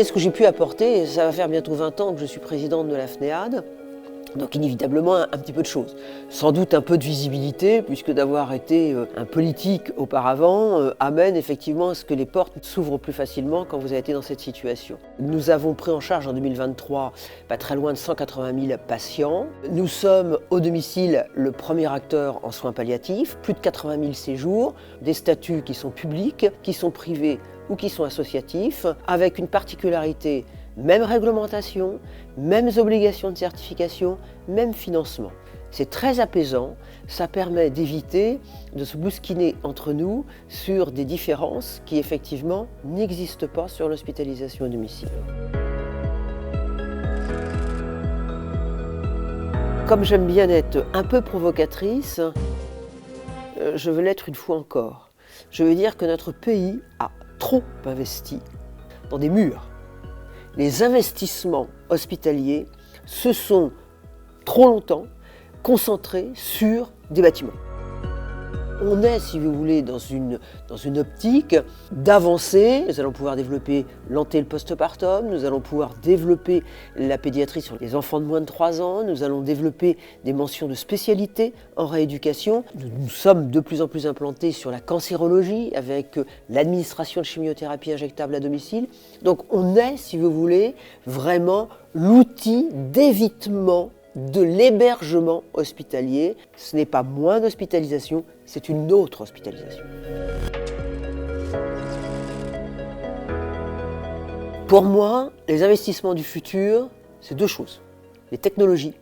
Qu'est-ce que j'ai pu apporter? Ça va faire bientôt 20 ans que je suis présidente de la FNEAD. Donc inévitablement un petit peu de choses. Sans doute un peu de visibilité, puisque d'avoir été un politique auparavant amène effectivement à ce que les portes s'ouvrent plus facilement quand vous avez été dans cette situation. Nous avons pris en charge en 2023 pas très loin de 180 000 patients. Nous sommes au domicile le premier acteur en soins palliatifs, plus de 80 000 séjours, des statuts qui sont publics, qui sont privés ou qui sont associatifs, avec une particularité. Même réglementation, mêmes obligations de certification, même financement. C'est très apaisant, ça permet d'éviter de se bousquiner entre nous sur des différences qui effectivement n'existent pas sur l'hospitalisation à domicile. Comme j'aime bien être un peu provocatrice, je veux l'être une fois encore. Je veux dire que notre pays a trop investi dans des murs. Les investissements hospitaliers se sont trop longtemps concentrés sur des bâtiments. On est, si vous voulez, dans une optique d'avancer. Nous allons pouvoir développer l'anté et le postpartum, nous allons pouvoir développer la pédiatrie sur les enfants de moins de 3 ans, nous allons développer des mentions de spécialité en rééducation. Nous sommes de plus en plus implantés sur la cancérologie avec l'administration de chimiothérapie injectable à domicile. Donc on est, si vous voulez, vraiment l'outil d'évitement de l'hébergement hospitalier. Ce n'est pas moins d'hospitalisation, c'est une autre hospitalisation. Pour moi, les investissements du futur, c'est 2 choses, les technologies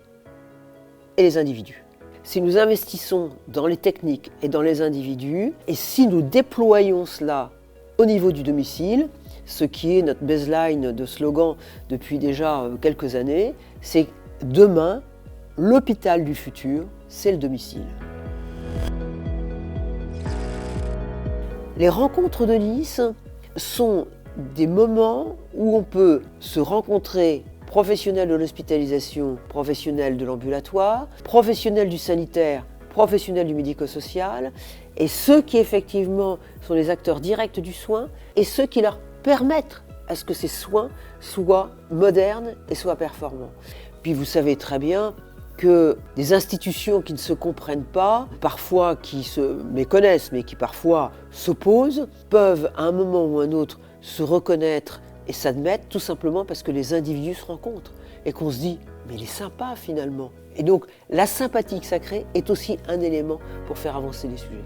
et les individus. Si nous investissons dans les techniques et dans les individus, et si nous déployons cela au niveau du domicile, ce qui est notre baseline de slogan depuis déjà quelques années, c'est demain, l'hôpital du futur, c'est le domicile. Les rencontres de Nice sont des moments où on peut se rencontrer, professionnels de l'hospitalisation, professionnels de l'ambulatoire, professionnels du sanitaire, professionnels du médico-social, et ceux qui effectivement sont les acteurs directs du soin, et ceux qui leur permettent à ce que ces soins soient modernes et soient performants. Puis vous savez très bien que des institutions qui ne se comprennent pas, parfois qui se méconnaissent, mais qui parfois s'opposent, peuvent à un moment ou à un autre se reconnaître et s'admettre, tout simplement parce que les individus se rencontrent et qu'on se dit « mais il est sympa finalement ». Et donc la sympathie que ça crée est aussi un élément pour faire avancer les sujets.